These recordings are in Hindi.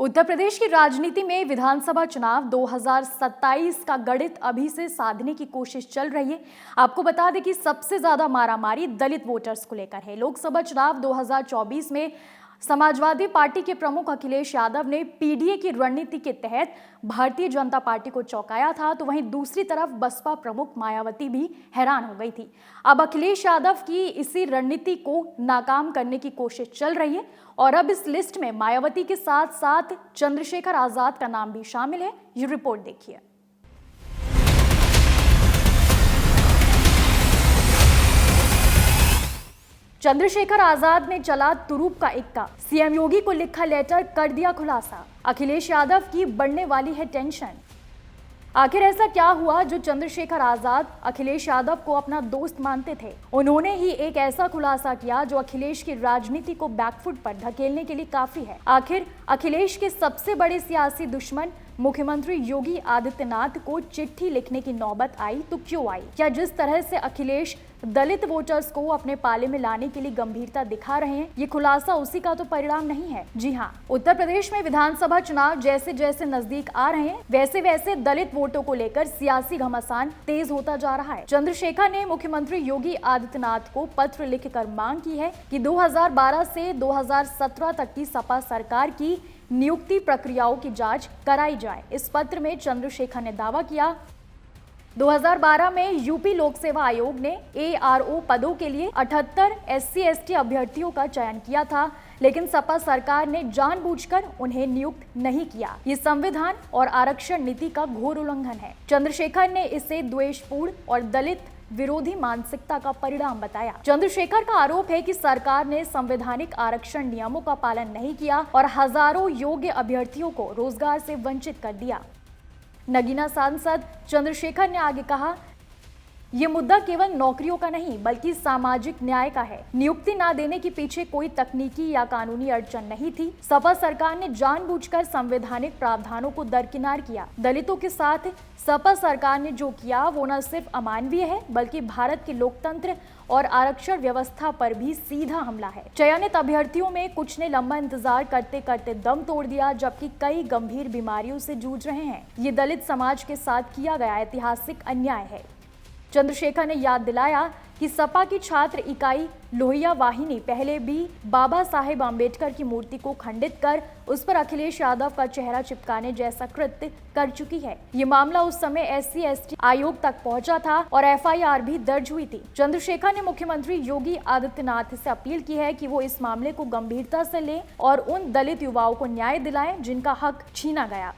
उत्तर प्रदेश की राजनीति में विधानसभा चुनाव 2027 का गणित अभी से साधने की कोशिश चल रही है। आपको बता दें कि सबसे ज्यादा मारामारी दलित वोटर्स को लेकर है। लोकसभा चुनाव 2024 में समाजवादी पार्टी के प्रमुख अखिलेश यादव ने पीडीए की रणनीति के तहत भारतीय जनता पार्टी को चौंकाया था, तो वहीं दूसरी तरफ बसपा प्रमुख मायावती भी हैरान हो गई थी। अब अखिलेश यादव की इसी रणनीति को नाकाम करने की कोशिश चल रही है और अब इस लिस्ट में मायावती के साथ साथ चंद्रशेखर आजाद का नाम भी शामिल है। ये रिपोर्ट देखिए। चंद्रशेखर आजाद ने चला तुरूप का इक्का, सीएम योगी को लिखा लेटर कर दिया खुलासा। अखिलेश यादव की बढ़ने वाली है टेंशन। आखिर ऐसा क्या हुआ जो चंद्रशेखर आजाद अखिलेश यादव को अपना दोस्त मानते थे? उन्होंने ही एक ऐसा खुलासा किया जो अखिलेश की राजनीति को बैकफुट पर धकेलने के लिए काफी है। आखिर अखिलेश के सबसे बड़े सियासी दुश्मन मुख्यमंत्री योगी आदित्यनाथ को चिट्ठी लिखने की नौबत आई तो क्यों आई? क्या जिस तरह से अखिलेश दलित वोटर्स को अपने पाले में लाने के लिए गंभीरता दिखा रहे हैं, ये खुलासा उसी का तो परिणाम नहीं है? जी हाँ, उत्तर प्रदेश में विधानसभा चुनाव जैसे जैसे नजदीक आ रहे हैं, वैसे वैसे दलित वोटों को लेकर सियासी घमासान तेज होता जा रहा है। चंद्रशेखर ने मुख्यमंत्री योगी आदित्यनाथ को पत्र लिखकर मांग की है कि 2012 से 2017 तक की सपा सरकार की नियुक्ति प्रक्रियाओं की जांच कराई जाए। इस पत्र में चंद्रशेखर ने दावा किया 2012 में यूपी लोक सेवा आयोग ने एआरओ पदों के लिए 78 SC/ST अभ्यर्थियों का चयन किया था, लेकिन सपा सरकार ने जानबूझकर उन्हें नियुक्त नहीं किया। ये संविधान और आरक्षण नीति का घोर उल्लंघन है। चंद्रशेखर ने इसे द्वेषपूर्ण और दलित विरोधी मानसिकता का परिणाम बताया। चंद्रशेखर का आरोप है कि सरकार ने संवैधानिक आरक्षण नियमों का पालन नहीं किया और हजारों योग्य अभ्यर्थियों को रोजगार से वंचित कर दिया। नगीना सांसद चंद्रशेखर ने आगे कहा, ये मुद्दा केवल नौकरियों का नहीं बल्कि सामाजिक न्याय का है। नियुक्ति ना देने के पीछे कोई तकनीकी या कानूनी अड़चन नहीं थी। सपा सरकार ने जानबूझकर संवैधानिक प्रावधानों को दरकिनार किया। दलितों के साथ सपा सरकार ने जो किया वो न सिर्फ अमानवीय है बल्कि भारत के लोकतंत्र और आरक्षण व्यवस्था पर भी सीधा हमला है। चयनित अभ्यर्थियों में कुछ ने लंबा इंतजार करते करते दम तोड़ दिया, जबकि कई गंभीर बीमारियों से जूझ रहे हैं। ये दलित समाज के साथ किया गया ऐतिहासिक अन्याय है। चंद्रशेखर ने याद दिलाया कि सपा की छात्र इकाई लोहिया वाहिनी पहले भी बाबा साहेब आम्बेडकर की मूर्ति को खंडित कर उस पर अखिलेश यादव का चेहरा चिपकाने जैसा कृत्य कर चुकी है। ये मामला उस समय SC/ST आयोग तक पहुंचा था और FIR भी दर्ज हुई थी। चंद्रशेखर ने मुख्यमंत्री योगी आदित्यनाथ से अपील की है कि वो इस मामले को गंभीरता से लें और उन दलित युवाओं को न्याय दिलाएं जिनका हक छीना गया।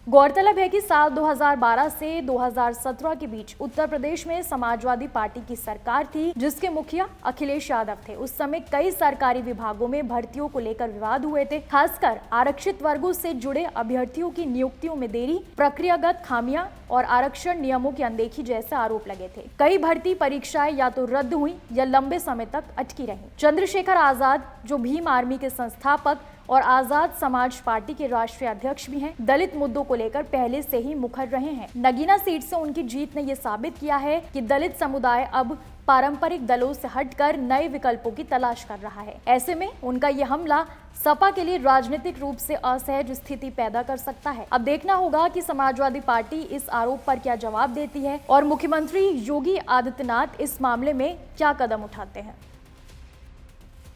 गौरतलब है कि साल 2012 से 2017 के बीच उत्तर प्रदेश में समाजवादी पार्टी की सरकार थी, जिसके मुखिया अखिलेश यादव थे। उस समय कई सरकारी विभागों में भर्तियों को लेकर विवाद हुए थे। खासकर आरक्षित वर्गों से जुड़े अभ्यर्थियों की नियुक्तियों में देरी, प्रक्रियागत खामियां और आरक्षण नियमों की अनदेखी जैसे आरोप लगे थे। कई भर्ती परीक्षाएं या तो रद्द हुई या लंबे समय तक अटकी रही। चंद्रशेखर आजाद, जो भीम आर्मी के संस्थापक और आजाद समाज पार्टी के राष्ट्रीय अध्यक्ष भी हैं, दलित मुद्दों को लेकर पहले से ही मुखर रहे हैं। नगीना सीट से उनकी जीत ने यह साबित किया है कि दलित समुदाय अब पारंपरिक दलों से हटकर नए विकल्पों की तलाश कर रहा है। ऐसे में उनका यह हमला सपा के लिए राजनीतिक रूप से असहज स्थिति पैदा कर सकता है। अब देखना होगा कि समाजवादी पार्टी इस आरोप पर क्या जवाब देती है और मुख्यमंत्री योगी आदित्यनाथ इस मामले में क्या कदम उठाते हैं।